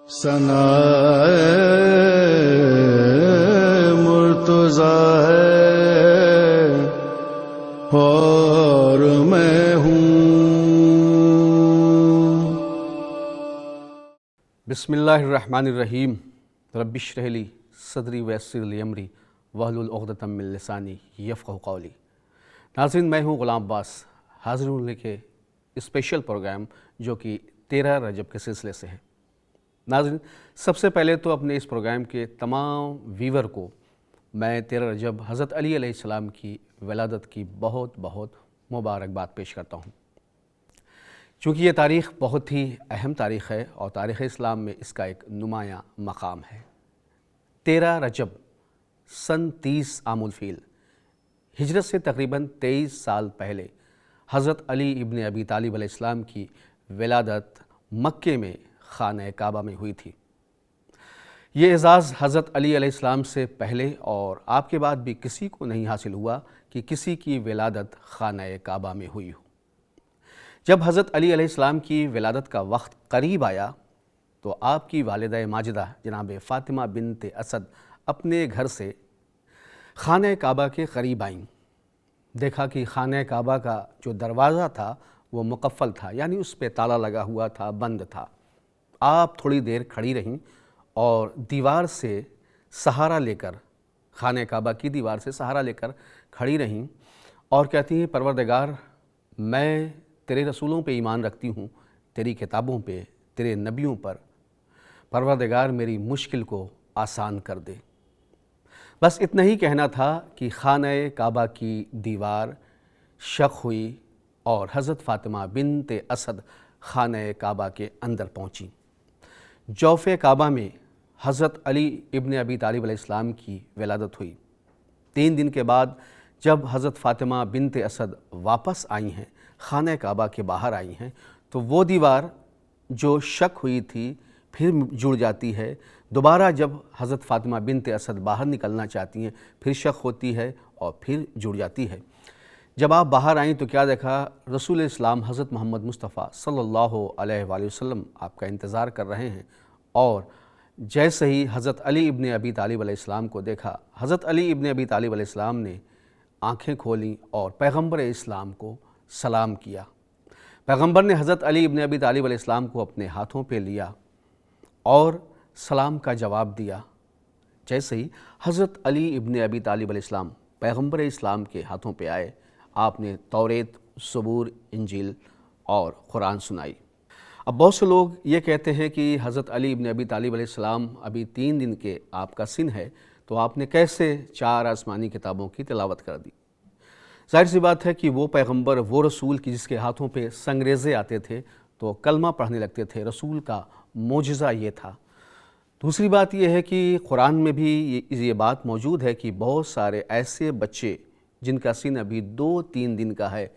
ثناء مرتضی ہے اور میں ہوں۔ بسم اللہ الرحمن الرحیم۔ رب اشرح لی صدری ویسر لی امری واحلل عقدۃ من لسانی یفقہوا قولی۔ ناظرین، میں ہوں غلام عباس، حاضر ہوں لے کے اسپیشل پروگرام جو کہ 13 رجب کے سلسلے سے ہے۔ ناظرین، سب سے پہلے تو اپنے اس پروگرام کے تمام ویور کو میں 13 رجب حضرت علی علیہ السلام کی ولادت کی بہت بہت مبارکباد پیش کرتا ہوں۔ چونکہ یہ تاریخ بہت ہی اہم تاریخ ہے اور تاریخ اسلام میں اس کا ایک نمایاں مقام ہے۔ 13 رجب سن 30 عام الفیل، ہجرت سے تقریباً 23 سال پہلے حضرت علی ابن ابی طالب علیہ السلام کی ولادت مکے میں خانہ کعبہ میں ہوئی تھی۔ یہ اعزاز حضرت علی علیہ السلام سے پہلے اور آپ کے بعد بھی کسی کو نہیں حاصل ہوا کہ کسی کی ولادت خانہ کعبہ میں ہوئی ہو۔ جب حضرت علی علیہ السلام کی ولادت کا وقت قریب آیا تو آپ کی والدہ ماجدہ جناب فاطمہ بنت اسد اپنے گھر سے خانہ کعبہ کے قریب آئیں۔ دیکھا کہ خانہ کعبہ کا جو دروازہ تھا وہ مقفل تھا، یعنی اس پہ تالا لگا ہوا تھا، بند تھا۔ آپ تھوڑی دیر کھڑی رہیں اور دیوار سے سہارا لے کر، خانہ کعبہ کی دیوار سے سہارا لے کر کھڑی رہیں اور کہتی ہیں، پروردگار، میں تیرے رسولوں پہ ایمان رکھتی ہوں، تیری کتابوں پہ، تیرے نبیوں پر، پروردگار میری مشکل کو آسان کر دے۔ بس اتنا ہی کہنا تھا کہ خانہ کعبہ کی دیوار شق ہوئی اور حضرت فاطمہ بنت اسد خانہ کعبہ کے اندر پہنچی۔ جوف کعبہ میں حضرت علی ابن ابی طالب علیہ السلام کی ولادت ہوئی۔ 3 دن کے بعد جب حضرت فاطمہ بنت اسد واپس آئی ہیں، خانہ کعبہ کے باہر آئی ہیں، تو وہ دیوار جو شق ہوئی تھی پھر جڑ جاتی ہے۔ دوبارہ جب حضرت فاطمہ بنت اسد باہر نکلنا چاہتی ہیں پھر شق ہوتی ہے اور پھر جڑ جاتی ہے۔ جب آپ باہر آئیں تو کیا دیکھا؟ رسول اسلام حضرت محمد مصطفیٰ صلی اللہ علیہ وآلہ وسلم آپ کا انتظار کر رہے ہیں، اور جیسے ہی حضرت علی ابن ابی طالب علیہ السلام کو دیکھا، حضرت علی ابن ابی طالب علیہ السلام نے آنکھیں کھولیں اور پیغمبر اسلام کو سلام کیا۔ پیغمبر نے حضرت علی ابن ابی طالب علیہ السلام کو اپنے ہاتھوں پہ لیا اور سلام کا جواب دیا۔ جیسے ہی حضرت علی ابن ابی طالب علیہ السلام پیغمبر اسلام کے ہاتھوں پہ آئے، آپ نے توریت، زبور، انجیل اور قرآن سنائی۔ اب بہت سے لوگ یہ کہتے ہیں کہ حضرت علی ابن ابی طالب علیہ السلام ابھی 3 دن کے آپ کا سن ہے، تو آپ نے کیسے 4 آسمانی کتابوں کی تلاوت کر دی؟ ظاہر سی بات ہے کہ وہ پیغمبر، وہ رسول کی جس کے ہاتھوں پہ سنگریزے آتے تھے تو کلمہ پڑھنے لگتے تھے، رسول کا معجزہ یہ تھا۔ دوسری بات یہ ہے کہ قرآن میں بھی یہ بات موجود ہے کہ بہت سارے ایسے بچے جن کا سن ابھی 2-3 دن کا ہے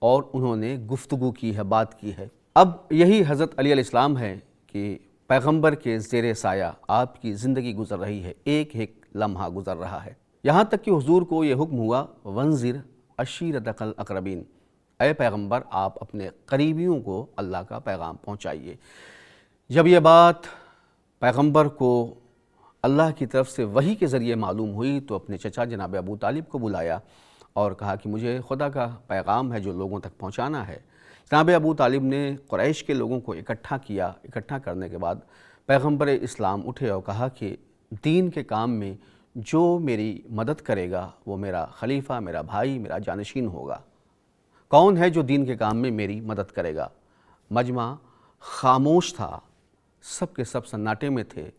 اور انہوں نے گفتگو کی ہے، بات کی ہے۔ اب یہی حضرت علی علیہ السلام ہے کہ پیغمبر کے زیر سایہ آپ کی زندگی گزر رہی ہے، ایک ایک لمحہ گزر رہا ہے، یہاں تک کہ حضور کو یہ حکم ہوا، وَانذِرْ عَشِیرَتَکَ الْأَقْرَبِینَ، اے پیغمبر آپ اپنے قریبیوں کو اللہ کا پیغام پہنچائیے۔ جب یہ بات پیغمبر کو اللہ کی طرف سے وحی کے ذریعے معلوم ہوئی تو اپنے چچا جناب ابو طالب کو بلایا اور کہا کہ مجھے خدا کا پیغام ہے جو لوگوں تک پہنچانا ہے۔ جناب ابو طالب نے قریش کے لوگوں کو اکٹھا کیا۔ اکٹھا کرنے کے بعد پیغمبر اسلام اٹھے اور کہا کہ دین کے کام میں جو میری مدد کرے گا وہ میرا خلیفہ، میرا بھائی، میرا جانشین ہوگا۔ کون ہے جو دین کے کام میں میری مدد کرے گا؟ مجمع خاموش تھا، سب کے سب سناٹے میں تھے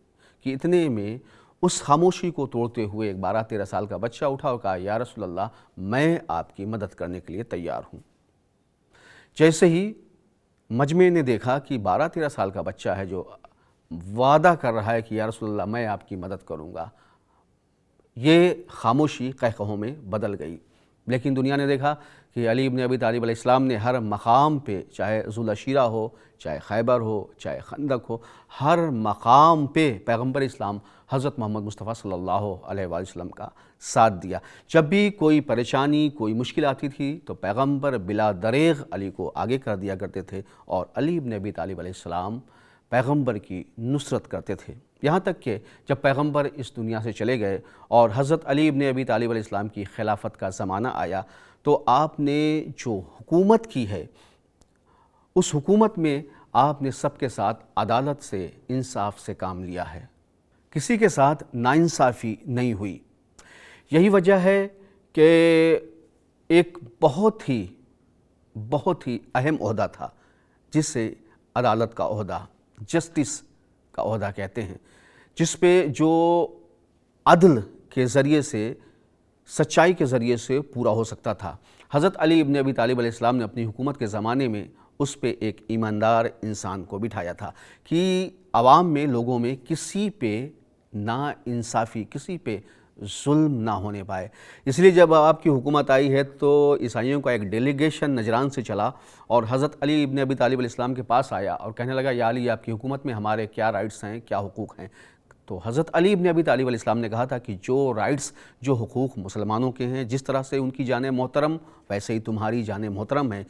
کہ اتنے میں اس خاموشی کو توڑتے ہوئے ایک 12-13 سال کا بچہ اٹھا اور کہا، یا رسول اللہ، میں آپ کی مدد کرنے کے لیے تیار ہوں۔ جیسے ہی مجمع نے دیکھا کہ 12-13 سال کا بچہ ہے جو وعدہ کر رہا ہے کہ یا رسول اللہ میں آپ کی مدد کروں گا، یہ خاموشی قہقہوں میں بدل گئی۔ لیکن دنیا نے دیکھا کہ علی ابن ابی طالب علیہ السلام نے ہر مقام پہ، چاہے ذوالعشیرہ ہو، چاہے خیبر ہو، چاہے خندق ہو، ہر مقام پہ پیغمبر اسلام حضرت محمد مصطفیٰ صلی اللہ علیہ وآلہ وسلم کا ساتھ دیا۔ جب بھی کوئی پریشانی، کوئی مشکل آتی تھی تو پیغمبر بلا دریغ علی کو آگے کر دیا کرتے تھے، اور علی ابن ابی طالب علیہ السلام پیغمبر کی نصرت کرتے تھے، یہاں تک کہ جب پیغمبر اس دنیا سے چلے گئے اور حضرت علی ابن ابی طالب علیہ السلام کی خلافت کا زمانہ آیا تو آپ نے جو حکومت کی ہے اس حکومت میں آپ نے سب کے ساتھ عدالت سے، انصاف سے کام لیا ہے، کسی کے ساتھ ناانصافی نہیں ہوئی۔ یہی وجہ ہے کہ ایک بہت ہی اہم عہدہ تھا جسے عدالت کا عہدہ، جسٹس کا عہدہ کہتے ہیں، جس پہ جو عدل کے ذریعے سے، سچائی کے ذریعے سے پورا ہو سکتا تھا۔ حضرت علی ابن ابی طالب علیہ السلام نے اپنی حکومت کے زمانے میں اس پہ ایک ایماندار انسان کو بٹھایا تھا کہ عوام میں، لوگوں میں کسی پہ ناانصافی، کسی پہ ظلم نہ ہونے پائے۔ اس لیے جب آپ کی حکومت آئی ہے تو عیسائیوں کا ایک ڈیلیگیشن نجران سے چلا اور حضرت علی ابن ابی طالب علیہ السلام کے پاس آیا اور کہنے لگا، یا علی، آپ کی حکومت میں ہمارے کیا رائٹس ہیں، کیا حقوق ہیں؟ تو حضرت علی ابن ابی طالب علیہ السلام نے کہا تھا کہ جو رائٹس، جو حقوق مسلمانوں کے ہیں، جس طرح سے ان کی جانیں محترم ویسے ہی تمہاری جانیں محترم ہیں،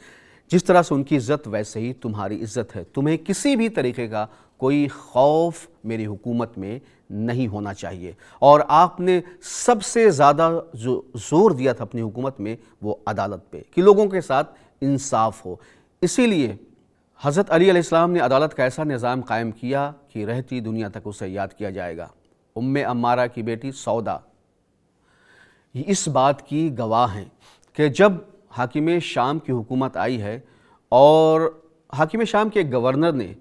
جس طرح سے ان کی عزت ویسے ہی تمہاری عزت ہے، تمہیں کسی بھی طریقے کا کوئی خوف میری حکومت میں نہیں ہونا چاہیے۔ اور آپ نے سب سے زیادہ جو زور دیا تھا اپنی حکومت میں وہ عدالت پہ، کہ لوگوں کے ساتھ انصاف ہو۔ اسی لیے حضرت علی علیہ السلام نے عدالت کا ایسا نظام قائم کیا کہ رہتی دنیا تک اسے یاد کیا جائے گا۔ عمارہ کی بیٹی سودا اس بات کی گواہ ہیں کہ جب حاکم شام کی حکومت آئی ہے اور حاکم شام کے ایک گورنر نے،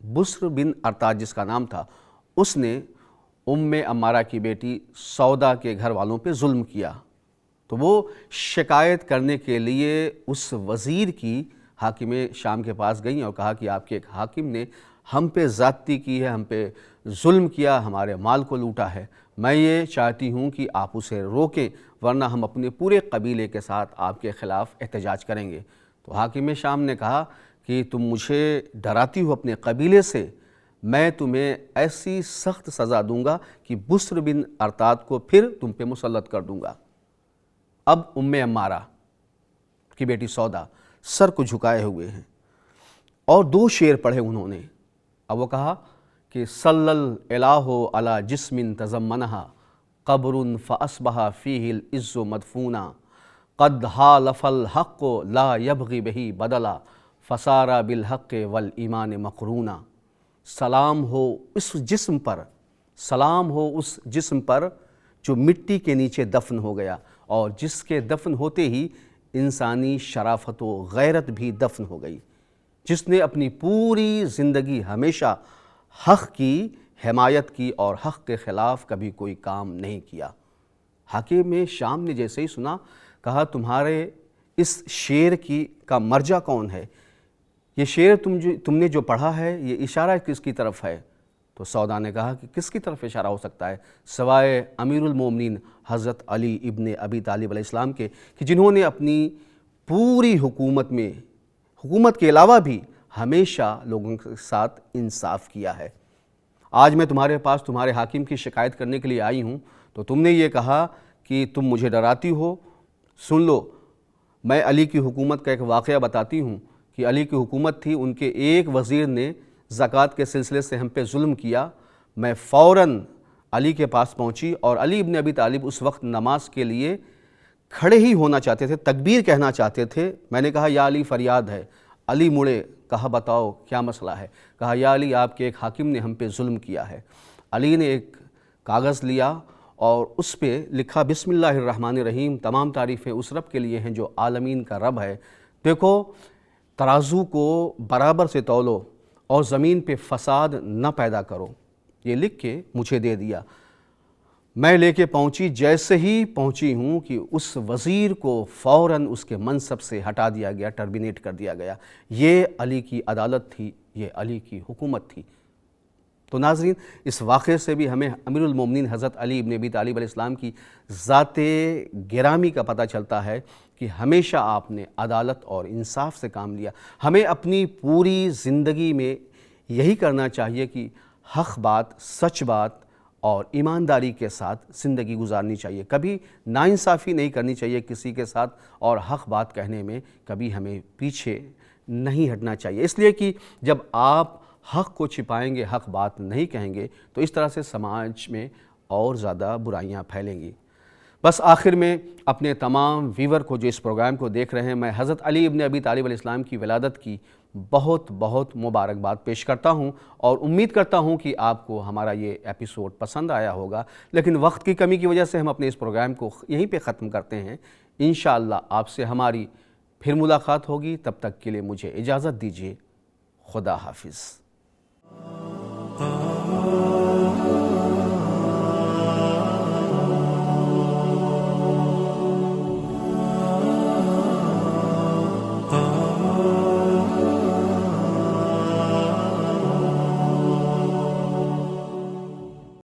بسر بن ارطاد جس کا نام تھا، اس نے عمارہ کی بیٹی سودا کے گھر والوں پہ ظلم کیا، تو وہ شکایت کرنے کے لیے اس وزیر کی حاکم شام کے پاس گئیں اور کہا کہ آپ کے ایک حاکم نے ہم پہ زیادتی کی ہے، ہم پہ ظلم کیا، ہمارے مال کو لوٹا ہے، میں یہ چاہتی ہوں کہ آپ اسے روکیں ورنہ ہم اپنے پورے قبیلے کے ساتھ آپ کے خلاف احتجاج کریں گے۔ تو حاکم شام نے کہا کہ تم مجھے ڈراتی ہو اپنے قبیلے سے، میں تمہیں ایسی سخت سزا دوں گا کہ بسر بن ارطاد کو پھر تم پہ مسلط کر دوں گا۔ اب عمارہ کی بیٹی سودا سر کو جھکائے ہوئے ہیں اور 2 شعر پڑھے انہوں نے۔ اب وہ کہا کہ صلی الالہ علی جسم تضمنہا قبر فاصبح فیہ العز مدفونا قد حالف الحق لا یبغی بہ بدلا فصار بالحق والایمان مقرونا۔ سلام ہو اس جسم پر، سلام ہو اس جسم پر جو مٹی کے نیچے دفن ہو گیا اور جس کے دفن ہوتے ہی انسانی شرافت و غیرت بھی دفن ہو گئی، جس نے اپنی پوری زندگی ہمیشہ حق کی حمایت کی اور حق کے خلاف کبھی کوئی کام نہیں کیا۔ حاکم شام نے جیسے ہی سنا، کہا تمہارے اس شعر کا مرجع کون ہے؟ یہ شعر تم نے جو پڑھا ہے یہ اشارہ کس کی طرف ہے؟ تو سودا نے کہا کہ کس کی طرف اشارہ ہو سکتا ہے سوائے امیر المومنین حضرت علی ابن ابی طالب علیہ السلام کے، کہ جنہوں نے اپنی پوری حکومت میں، حکومت کے علاوہ بھی ہمیشہ لوگوں کے ساتھ انصاف کیا ہے۔ آج میں تمہارے پاس تمہارے حاکم کی شکایت کرنے کے لیے آئی ہوں تو تم نے یہ کہا کہ تم مجھے ڈراتی ہو۔ سن لو، میں علی کی حکومت کا ایک واقعہ بتاتی ہوں کہ علی کی حکومت تھی، ان کے ایک وزیر نے زکوٰۃ کے سلسلے سے ہم پہ ظلم کیا، میں فوراً علی کے پاس پہنچی اور علی ابن ابی طالب اس وقت نماز کے لیے کھڑے ہی ہونا چاہتے تھے، تکبیر کہنا چاہتے تھے۔ میں نے کہا یا علی فریاد ہے، علی مڑے، کہا بتاؤ کیا مسئلہ ہے؟ کہا یا علی آپ کے ایک حاکم نے ہم پہ ظلم کیا ہے۔ علی نے ایک کاغذ لیا اور اس پہ لکھا بسم اللہ الرحمن الرحیم، تمام تعریفیں اس رب کے لیے ہیں جو عالمین کا رب ہے، دیکھو ترازو کو برابر سے تولو اور زمین پہ فساد نہ پیدا کرو، یہ لکھ کے مجھے دے دیا۔ میں لے کے پہنچی، جیسے ہی پہنچی ہوں کہ اس وزیر کو فوراً اس کے منصب سے ہٹا دیا گیا، ٹرمینیٹ کر دیا گیا۔ یہ علی کی عدالت تھی، یہ علی کی حکومت تھی۔ تو ناظرین، اس واقعے سے بھی ہمیں امیر المومنین حضرت علی ابن ابی طالب علیہ السلام کی ذات گرامی کا پتہ چلتا ہے کہ ہمیشہ آپ نے عدالت اور انصاف سے کام لیا۔ ہمیں اپنی پوری زندگی میں یہی کرنا چاہیے کہ حق بات، سچ بات اور ایمانداری کے ساتھ زندگی گزارنی چاہیے، کبھی ناانصافی نہیں کرنی چاہیے کسی کے ساتھ، اور حق بات کہنے میں کبھی ہمیں پیچھے نہیں ہٹنا چاہیے، اس لیے کہ جب آپ حق کو چھپائیں گے، حق بات نہیں کہیں گے تو اس طرح سے سماج میں اور زیادہ برائیاں پھیلیں گی۔ بس آخر میں اپنے تمام ویور کو جو اس پروگرام کو دیکھ رہے ہیں، میں حضرت علی ابن ابی طالب علیہ السلام کی ولادت کی بہت بہت مبارکباد پیش کرتا ہوں اور امید کرتا ہوں کہ آپ کو ہمارا یہ ایپیسوڈ پسند آیا ہوگا، لیکن وقت کی کمی کی وجہ سے ہم اپنے اس پروگرام کو یہیں پہ ختم کرتے ہیں۔ انشاءاللہ آپ سے ہماری پھر ملاقات ہوگی، تب تک کے لیے مجھے اجازت دیجیے۔ خدا حافظ۔